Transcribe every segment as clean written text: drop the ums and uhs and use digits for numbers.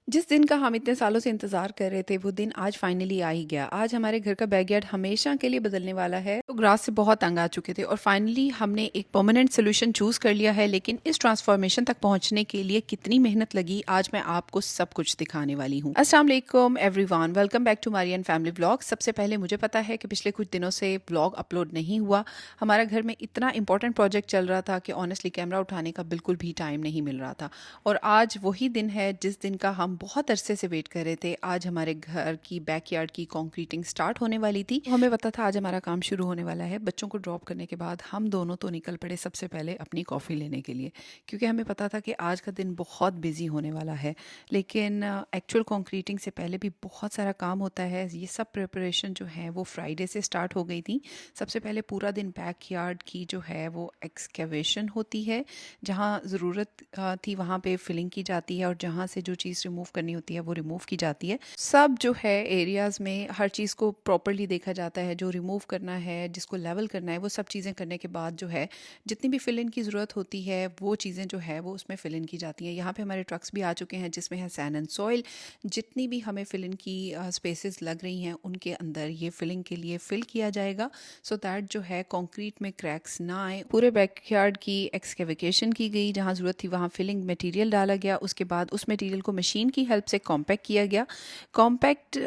जिस दिन का हम इतने सालों से इंतज़ार कर रहे थे वो दिन आज फाइनली आ ही गया। आज हमारे घर का बैकयार्ड हमेशा के लिए बदलने वाला है। तो ग्रास से बहुत तंग आ चुके थे और फाइनली हमने एक परमानेंट सोल्यूशन चूज़ कर लिया है। लेकिन इस ट्रांसफॉर्मेशन तक पहुंचने के लिए कितनी मेहनत लगी, आज मैं आपको सब कुछ दिखाने वाली हूँ। अस्सलाम वालेकुम everyone, welcome back to Marian family vlog. सबसे पहले मुझे पता है कि पिछले कुछ दिनों से व्लॉग अपलोड नहीं हुआ। हमारा घर में इतना इंपॉर्टेंट प्रोजेक्ट चल रहा था कि ऑनेस्टली कैमरा उठाने का बिल्कुल भी टाइम नहीं मिल रहा था। और आज वही दिन है जिस दिन का हम बहुत अरसे से वेट कर रहे थे। आज हमारे घर की बैकयार्ड की कंक्रीटिंग स्टार्ट होने वाली थी। हमें पता था आज हमारा काम शुरू होने वाला है। बच्चों को ड्रॉप करने के बाद हम दोनों तो निकल पड़े सबसे पहले अपनी कॉफ़ी लेने के लिए, क्योंकि हमें पता था कि आज का दिन बहुत बिजी होने वाला है। लेकिन एक्चुअल कंक्रीटिंग से पहले भी बहुत सारा काम होता है। ये सब प्रिपरेशन जो है वो फ्राइडे से स्टार्ट हो गई थी। सबसे पहले पूरा दिन बैकयार्ड की जो है वो एक्सकेवेशन होती है। जहाँ ज़रूरत थी वहाँ पे फिलिंग की जाती है और जहाँ से जो चीज़ रिमूव करनी होती है वो रिमूव की जाती है। सब जो है एरियाज़ में हर चीज़ को प्रॉपरली देखा जाता है। जो रिमूव करना है, जिसको लेवल करना है, वो सब चीज़ें करने के बाद जो है जितनी भी फिल इन की ज़रूरत होती है वो चीज़ें जो है वो उसमें फिल इन की जाती हैं। यहाँ पे हमारे ट्रक्स भी आ चुके हैं जिसमें है सैंड एंड सॉइल। जितनी भी हमें फिल इन की स्पेसेस लग रही हैं उनके अंदर ये फिलिंग के लिए फिल किया जाएगा, सो दैट जो है कंक्रीट में क्रैक्स ना आए। पूरे बैकयार्ड की एक्सकेवेशन की गई, जहाँ ज़रूरत थी वहाँ फिलिंग मटेरियल डाला गया। उसके बाद उस मटेरियल को मशीन की हेल्प से कॉम्पैक्ट किया गया। कॉम्पैक्ट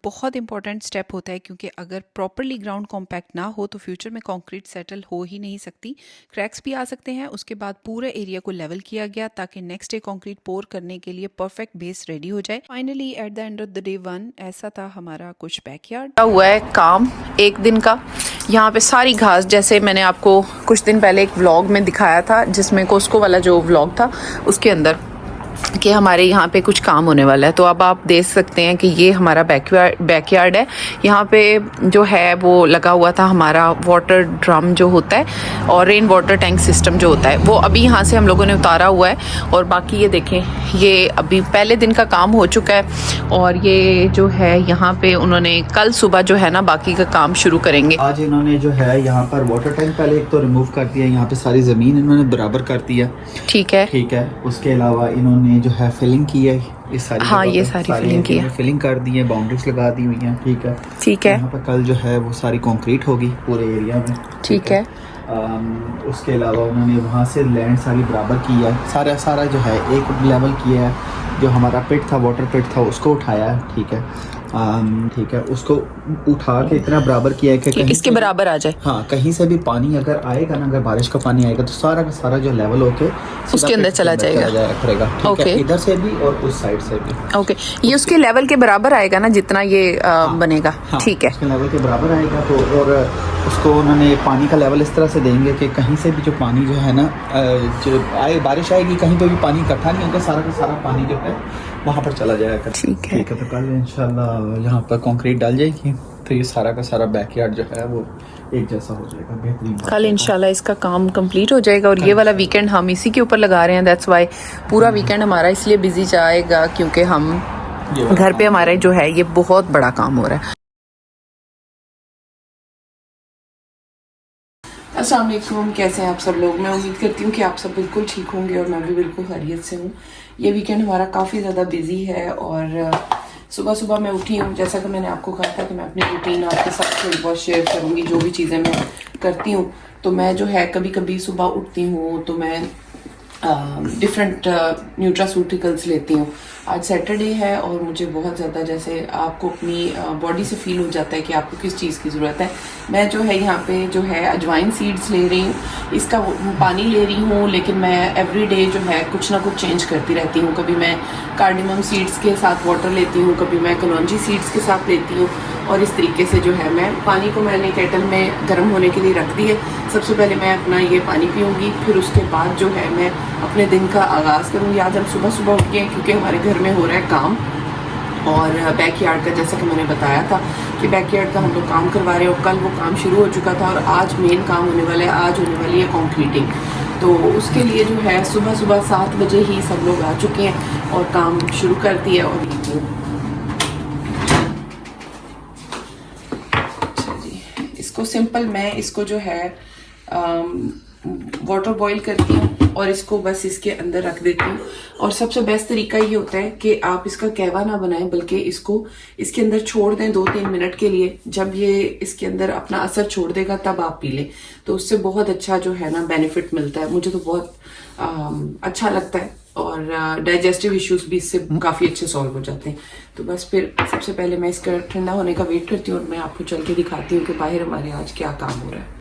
बहुत इंपॉर्टेंट स्टेप होता है, क्योंकि अगर प्रॉपरली ग्राउंड कॉम्पैक्ट ना हो तो फ्यूचर में कंक्रीट सेटल हो ही नहीं सकती, क्रैक्स भी आ सकते हैं। उसके बाद पूरे एरिया को लेवल किया गया ताकि नेक्स्ट डे कंक्रीट पोर करने के लिए परफेक्ट बेस रेडी हो जाए। Finally at the end of the day 1 ऐसा था हमारा कुछ बैकयार्ड हुआ है काम एक दिन का। यहाँ पे सारी घास, जैसे मैंने आपको कुछ दिन पहले एक व्लॉग में दिखाया था जिसमें कोस्को वाला जो व्लॉग था उसके अंदर कि हमारे यहाँ पे कुछ काम होने वाला है। तो अब आप देख सकते हैं कि ये हमारा बैकयार्ड है। यहाँ पे जो है वो लगा हुआ था हमारा वाटर ड्रम जो होता है और रेन वाटर टैंक सिस्टम जो होता है, वो अभी यहाँ से हम लोगों ने उतारा हुआ है। और बाकी ये देखें, ये अभी पहले दिन का काम हो चुका है। और ये जो है यहाँ पे उन्होंने कल सुबह जो है ना बाकी का काम शुरू करेंगे। आज इन्होंने जो है यहाँ पर वाटर टैंक पहले एक तो रिमूव कर दिया, यहाँ पे सारी ज़मीन इन्होंने बराबर कर दिया। ठीक है। उसके अलावा इन्होंने जो है फिलिंग की है इस सारी हाँ, जगह ये पे, सारी फिलिंग की है। फिलिंग कर दी है, बाउंड्रीज लगा दी हुई हैं। ठीक है। यहाँ पर कल जो है वो सारी कंक्रीट होगी पूरे एरिया में। ठीक है। उसके अलावा उन्होंने वहाँ से लैंड सारी बराबर की है, सारा जो है एक लेवल किया है। जो हमारा पिट था, वाटर पिट था, उसको उठाया है। ठीक है, उसको उठा के इतना बराबर किया है कि कहीं इसके बराबर आ जाए। हाँ, कहीं से भी पानी अगर आएगा ना, अगर बारिश का पानी आएगा तो सारा का सारा जो लेवल होके उसके अंदर चला जाएगा करेगा। ठीक है, इधर से भी और उस साइड से भी। ओके, ये उसके लेवल के बराबर आएगा ना जितना ये बनेगा। हाँ, ठीक है, उसके लेवल के बराबर आएगा। तो और उसको उन्होंने पानी का लेवल इस तरह से देंगे कि कहीं से भी जो पानी जो है ना जो आए, बारिश आएगी, कहीं पे भी पानी इकट्ठा नहीं होगा, सारा का सारा पानी जो है वहाँ पर चला जाएगा। ठीक है। तो कल इंशाल्लाह यहाँ पर कंक्रीट डाल जाएगी तो ये सारा का सारा बैकयार्ड जो है वो एक जैसा हो जाएगा। बेहतरीन, कल इंशाल्लाह इसका काम कंप्लीट हो जाएगा। और ये वाला वीकेंड हम इसी के ऊपर लगा रहे हैं। दैट्स वाई पूरा वीकेंड हमारा इसलिए बिजी जाएगा क्योंकि हम घर पे हमारे जो है ये बहुत बड़ा काम हो रहा है। अस्सलाम वालेकुम, कैसे हैं आप सब लोग। मैं उम्मीद करती हूँ कि आप सब बिल्कुल ठीक होंगे और मैं भी बिल्कुल खैरियत से हूँ। ये वीकेंड हमारा काफ़ी ज़्यादा बिजी है और सुबह सुबह मैं उठी हूँ। जैसा कि मैंने आपको कहा था कि मैं अपनी रूटीन आपके साथ थोड़ी बहुत शेयर करूँगी, जो भी चीज़ें मैं करती हूँ। तो मैं जो है कभी कभी सुबह उठती हूँ तो मैं डिफरेंट न्यूट्रासूटिकल्स लेती हूँ। आज सैटरडे है और मुझे बहुत ज़्यादा, जैसे आपको अपनी बॉडी से फील हो जाता है कि आपको किस चीज़ की ज़रूरत है। मैं जो है यहाँ पे जो है अजवाइन सीड्स ले रही हूँ, इसका पानी ले रही हूँ। लेकिन मैं एवरी डे जो है कुछ ना कुछ चेंज करती रहती हूँ। कभी मैं कार्डिमम सीड्स के साथ वाटर लेती हूँ, कभी मैं कलौंजी सीड्स के साथ लेती हूँ। और इस तरीके से जो है मैं पानी को मैंने केटल में गर्म होने के लिए रख दी है। सबसे पहले मैं अपना ये पानी पीऊँगी, फिर उसके बाद जो है मैं अपने दिन का आगाज़ करूँगी। आज हम सुबह सुबह उठ गए क्योंकि हमारे घर में हो रहा है काम। और बैकयार्ड का, जैसा कि मैंने बताया था कि बैकयार्ड का हम लोग काम करवा रहे हैं और कल वो काम शुरू हो चुका था। और आज मेन काम होने वाला है, आज होने वाली है कंक्रीटिंग। तो उसके लिए जो है सुबह सुबह 7 बजे ही सब लोग आ चुके हैं और काम शुरू कर दिया। और इसको सिंपल, मैं इसको जो है वाटर बॉईल करती हूँ और इसको बस इसके अंदर रख देती हूँ। और सबसे बेस्ट तरीका ये होता है कि आप इसका कहवा ना बनाएं, बल्कि इसको इसके अंदर छोड़ दें 2-3 मिनट के लिए। जब ये इसके अंदर अपना असर छोड़ देगा तब आप पी लें, तो उससे बहुत अच्छा जो है ना बेनिफिट मिलता है। मुझे तो बहुत अच्छा लगता है और डाइजेस्टिव इश्यूज भी इससे काफ़ी अच्छे सॉल्व हो जाते हैं। तो बस फिर सबसे पहले मैं इसका ठंडा होने का वेट करती हूँ और मैं आपको चल के दिखाती हूँ कि बाहर हमारे आज क्या काम हो रहा है।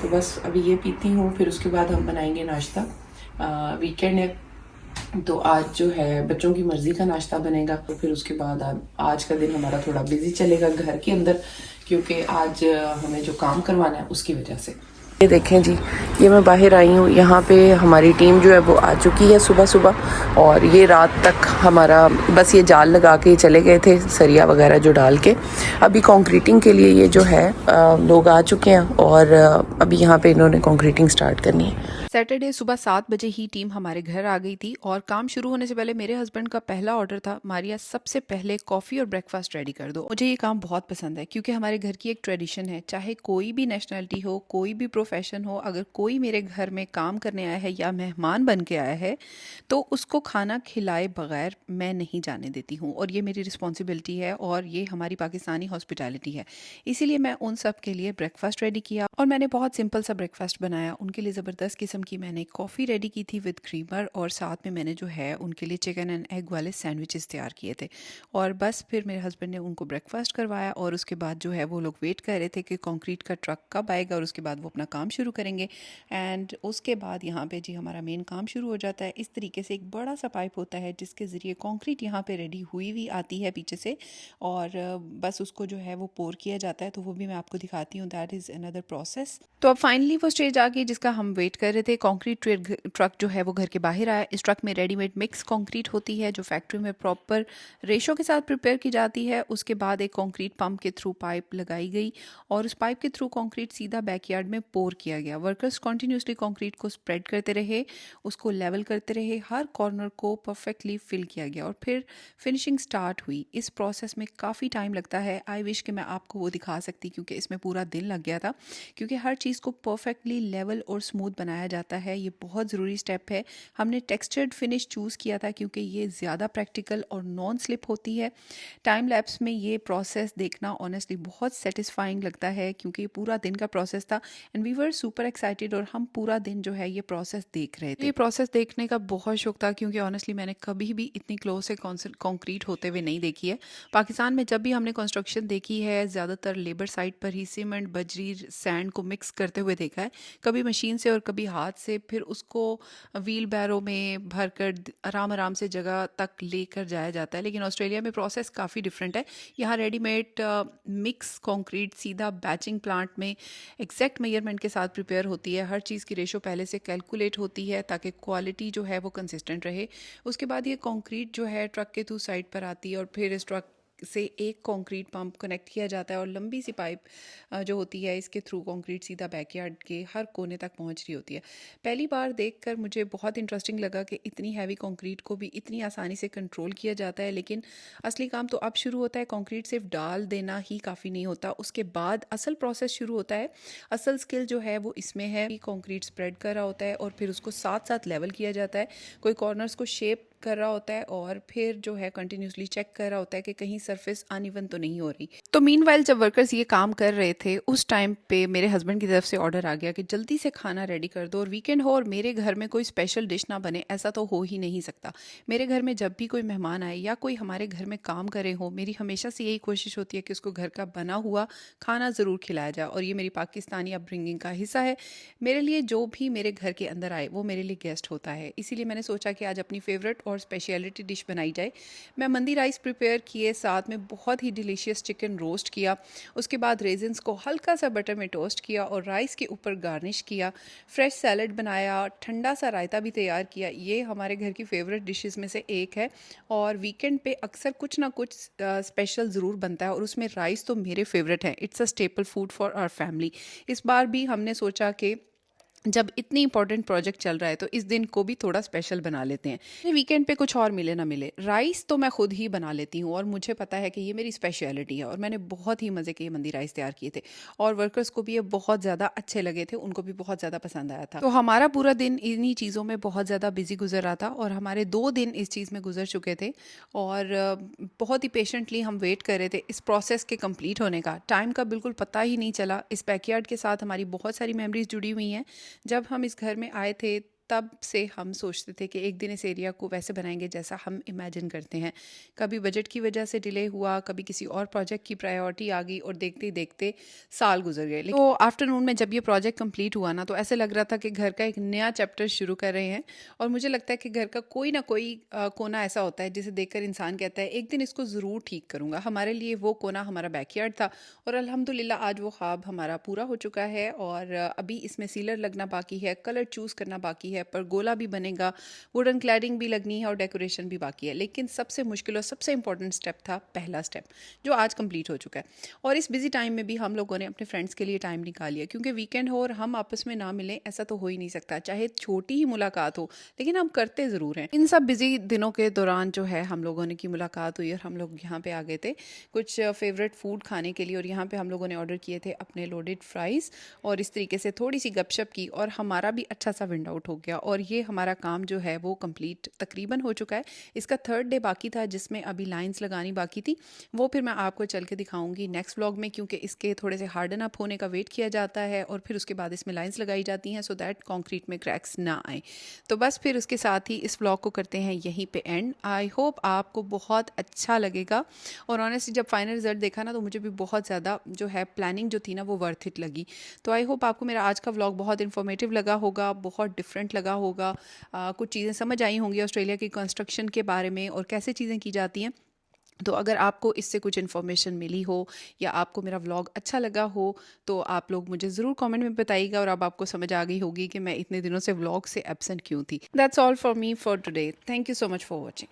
तो बस अभी ये पीती हूँ, फिर उसके बाद हम बनाएंगे नाश्ता। वीकेंड है तो आज जो है बच्चों की मर्ज़ी का नाश्ता बनेगा। तो फिर उसके बाद आज का दिन हमारा थोड़ा बिजी चलेगा घर के अंदर, क्योंकि आज हमें जो काम करवाना है उसकी वजह से। ये देखें जी, ये मैं बाहर आई हूँ, यहाँ पे हमारी टीम जो है वो आ चुकी है सुबह सुबह। और ये रात तक हमारा बस ये जाल लगा के चले गए थे, सरिया वगैरह जो डाल के। अभी कंक्रीटिंग के लिए ये जो है लोग आ चुके हैं और अभी यहाँ पे इन्होंने कंक्रीटिंग स्टार्ट करनी है। सैटरडे सुबह 7 बजे ही टीम हमारे घर आ गई थी और काम शुरू होने से पहले मेरे हस्बैंड का पहला ऑर्डर था, मारिया सबसे पहले कॉफ़ी और ब्रेकफास्ट रेडी कर दो। मुझे ये काम बहुत पसंद है क्योंकि हमारे घर की एक ट्रेडिशन है, चाहे कोई भी नेशनलिटी हो, कोई भी प्रोफेशन हो, अगर कोई मेरे घर में काम करने आया है या मेहमान बन के आया है तो उसको खाना खिलाए बगैर मैं नहीं जाने देती हूँ। और ये मेरी रिस्पॉन्सिबिलिटी है और ये हमारी पाकिस्तानी हॉस्पिटैलिटी है। इसीलिए मैं उन सब के लिए ब्रेकफास्ट रेडी किया और मैंने बहुत सिंपल सा ब्रेकफास्ट बनाया। उनके लिए ज़बरदस्त किस्म की मैंने कॉफ़ी रेडी की थी विद क्रीमर, और साथ में मैंने जो है उनके लिए चिकन एंड एग वाले सैंडविचेस तैयार किए थे। और बस फिर मेरे हस्बैंड ने उनको ब्रेकफास्ट करवाया और उसके बाद जो है वो लोग वेट कर रहे थे कि कंक्रीट का ट्रक कब आएगा और उसके बाद वो अपना काम शुरू करेंगे। एंड उसके बाद यहाँ पे जी हमारा मेन काम शुरू हो जाता है। इस तरीके से एक बड़ा सा पाइप होता है जिसके ज़रिए कंक्रीट यहाँ पे रेडी हुई हुई आती है पीछे से, और बस उसको जो है वो पोर किया जाता है। तो वो भी मैं आपको दिखाती हूँ, दैट इज़ अनदर प्रोसेस। तो अब फाइनली वो स्टेज आ गई जिसका हम वेट कर रहे थे। कंक्रीट ट्रक जो है वो घर के बाहर आया। इस ट्रक में रेडीमेड मिक्स कंक्रीट होती है जो फैक्ट्री में प्रॉपर रेशो के साथ प्रिपेयर की जाती है। उसके बाद एक कंक्रीट पंप के थ्रू पाइप लगाई गई और उस पाइप के थ्रू कंक्रीट सीधा बैकयार्ड में पोर किया गया। वर्कर्स कंटिन्यूसली कंक्रीट को स्प्रेड करते रहे, उसको लेवल करते रहे, हर कॉर्नर को परफेक्टली फिल किया गया और फिर फिनिशिंग स्टार्ट हुई। इस प्रोसेस में काफ़ी टाइम लगता है। आई विश कि मैं आपको वो दिखा सकती, क्योंकि इसमें पूरा दिन लग गया था, क्योंकि हर चीज़ को परफेक्टली लेवल और स्मूथ बनाया जाता है। ये बहुत ज़रूरी स्टेप है। हमने टेक्सचर्ड फिनिश चूज़ किया था क्योंकि ये ज़्यादा प्रैक्टिकल और नॉन स्लिप होती है। टाइम लैप्स में ये प्रोसेस देखना ऑनेस्टली बहुत सेटिस्फाइंग लगता है, क्योंकि पूरा दिन का प्रोसेस था and we were super excited और हम पूरा दिन जो है ये प्रोसेस देख रहे थे। ये प्रोसेस देखने का बहुत शौक था क्योंकि ऑनेस्टली मैंने कभी भी इतनी क्लोज से कंक्रीट होते हुए नहीं देखी है। पाकिस्तान में जब भी हमने कंस्ट्रक्शन देखी है, ज़्यादातर लेबर साइट पर ही सीमेंट, बजरी, सैंड को मिक्स करते हुए देखा है, कभी मशीन से और कभी हाथ से, फिर उसको व्हील बैरो में भरकर आराम आराम से जगह तक लेकर जाया जाता है। लेकिन ऑस्ट्रेलिया में प्रोसेस काफ़ी डिफरेंट है। यहाँ रेडीमेड मिक्स कंक्रीट सीधा बैचिंग प्लांट में एग्जैक्ट मेजरमेंट के साथ प्रिपेयर होती है। हर चीज़ की रेशो पहले से कैलकुलेट होती है ताकि क्वालिटी जो है वो कंसिस्टेंट रहे। उसके बाद ये कंक्रीट जो है ट्रक के थ्रू साइड पर आती है और फिर इस ट्रक से एक कंक्रीट पंप कनेक्ट किया जाता है और लंबी सी पाइप जो होती है इसके थ्रू कंक्रीट सीधा बैकयार्ड के हर कोने तक पहुंच रही होती है। पहली बार देखकर मुझे बहुत इंटरेस्टिंग लगा कि इतनी हैवी कंक्रीट को भी इतनी आसानी से कंट्रोल किया जाता है। लेकिन असली काम तो अब शुरू होता है। कंक्रीट सिर्फ डाल देना ही काफ़ी नहीं होता, उसके बाद असल प्रोसेस शुरू होता है। असल स्किल जो है वो इसमें है कि कंक्रीट स्प्रेड कर रहा होता है और फिर उसको साथ साथ लेवल किया जाता है। कोई कॉर्नर्स को शेप कर रहा होता है और फिर जो है कंटिन्यूसली चेक कर रहा होता है कि कहीं सरफेस अनइवन तो नहीं हो रही। तो मीनवाइल जब वर्कर्स ये काम कर रहे थे उस टाइम पे मेरे हस्बैंड की तरफ से ऑर्डर आ गया कि जल्दी से खाना रेडी कर दो और वीकेंड हो और मेरे घर में कोई स्पेशल डिश ना बने, ऐसा तो हो ही नहीं सकता। मेरे घर में जब भी कोई मेहमान आए या कोई हमारे घर में काम करे हो, मेरी हमेशा से यही कोशिश होती है कि उसको घर का बना हुआ खाना ज़रूर खिलाया जाए और ये मेरी पाकिस्तानी अपब्रिंगिंग का हिस्सा है। मेरे लिए जो भी मेरे घर के अंदर आए वो मेरे लिए गेस्ट होता है। इसीलिए मैंने सोचा कि आज अपनी फेवरेट और स्पेशलिटी डिश बनाई जाए। मैं मंदी राइस प्रिपेयर किए, साथ में बहुत ही डिलीशियस चिकन रोस्ट किया। उसके बाद रेजिन्स को हल्का सा बटर में टोस्ट किया और राइस के ऊपर गार्निश किया। फ्रेश सैलड बनाया, ठंडा सा रायता भी तैयार किया। ये हमारे घर की फेवरेट डिशेस में से एक है और वीकेंड पे अक्सर कुछ ना कुछ स्पेशल ज़रूर बनता है और उसमें राइस तो मेरे फेवरेट हैं। It's a staple food for our family. इस बार भी हमने सोचा कि जब इतनी इंपॉर्टेंट प्रोजेक्ट चल रहा है तो इस दिन को भी थोड़ा स्पेशल बना लेते हैं। वीकेंड पे कुछ और मिले ना मिले, राइस तो मैं खुद ही बना लेती हूँ और मुझे पता है कि ये मेरी स्पेशलिटी है और मैंने बहुत ही मज़े के ये मंदी राइस तैयार किए थे और वर्कर्स को भी ये बहुत ज़्यादा अच्छे लगे थे, उनको भी बहुत ज़्यादा पसंद आया था। तो हमारा पूरा दिन इन्हीं चीज़ों में बहुत ज़्यादा बिजी गुजर रहा था और हमारे 2 दिन इस चीज़ में गुजर चुके थे और बहुत ही पेशेंटली हम वेट कर रहे थे इस प्रोसेस के कंप्लीट होने का। टाइम का बिल्कुल पता ही नहीं चला। इस बैकयार्ड के साथ हमारी बहुत सारी मेमोरीज जुड़ी हुई हैं। जब हम इस घर में आए थे तब से हम सोचते थे कि एक दिन इस एरिया को वैसे बनाएंगे जैसा हम इमेजिन करते हैं। कभी बजट की वजह से डिले हुआ, कभी किसी और प्रोजेक्ट की प्रायोरिटी आ गई और देखते ही देखते साल गुजर गए। तो आफ्टरनून में जब ये प्रोजेक्ट कंप्लीट हुआ ना तो ऐसे लग रहा था कि घर का एक नया चैप्टर शुरू कर रहे हैं और मुझे लगता है कि घर का कोई ना कोई कोना ऐसा होता है जिसे देखकर इंसान कहता है एक दिन इसको ज़रूर ठीक करूँगा। हमारे लिए वो कोना हमारा बैकयार्ड था और अल्हम्दुलिल्लाह आज वो ख्वाब हमारा पूरा हो चुका है और अभी इसमें सीलर लगना बाकी है, कलर चूज़ करना बाकी है, पर गोला भी बनेगा, वुडन क्लैडिंग भी लगनी है और डेकोरेशन भी बाकी है। लेकिन सबसे मुश्किल और सबसे इंपॉर्टेंट स्टेप था पहला स्टेप, जो आज कंप्लीट हो चुका है। और इस बिजी टाइम में भी हम लोगों ने अपने फ्रेंड्स के लिए टाइम निकाल लिया, क्योंकि वीकेंड हो और हम आपस में ना मिलें ऐसा तो हो ही नहीं सकता। चाहे छोटी ही मुलाकात हो लेकिन हम करते ज़रूर हैं। इन सब बिजी दिनों के दौरान जो है हम लोगों ने की मुलाकात हुई और हम लोग यहाँ पे आ गए थे कुछ फेवरेट फूड खाने के लिए और यहाँ पे हम लोगों ने ऑर्डर किए थे अपने लोडेड फ्राइज़ और इस तरीके से थोड़ी सी गपशप की और हमारा भी अच्छा सा विंड आउट हो गया और ये हमारा काम जो है वो कंप्लीट तकरीबन हो चुका है। इसका 3rd डे बाकी था जिसमें अभी लाइंस लगानी बाकी थी, वो फिर मैं आपको चल के दिखाऊंगी नेक्स्ट व्लॉग में, क्योंकि इसके थोड़े से हार्डन अप होने का वेट किया जाता है और फिर उसके बाद इसमें लाइंस लगाई जाती हैं सो दैट कॉन्क्रीट में क्रैक्स ना आए। तो बस फिर उसके साथ ही इस व्लॉग को करते हैं यहीं पे एंड। आई होप आपको बहुत अच्छा लगेगा और ऑनेस्टली जब फाइनल रिजल्ट देखा ना तो मुझे भी बहुत ज़्यादा जो है प्लानिंग जो थी ना वो वर्थ इट लगी। तो आई होप आपको मेरा आज का व्लॉग बहुत इन्फॉर्मेटिव लगा होगा, बहुत डिफरेंट लगा होगा। कुछ चीज़ें समझ आई होंगी ऑस्ट्रेलिया की कंस्ट्रक्शन के बारे में और कैसे चीज़ें की जाती हैं। तो अगर आपको इससे कुछ इन्फॉर्मेशन मिली हो या आपको मेरा व्लॉग अच्छा लगा हो तो आप लोग मुझे ज़रूर कमेंट में बताइएगा और अब आपको समझ आ गई होगी कि मैं इतने दिनों से व्लॉग से एब्सेंट क्यों थी। That's all for me for today. Thank you so much for watching.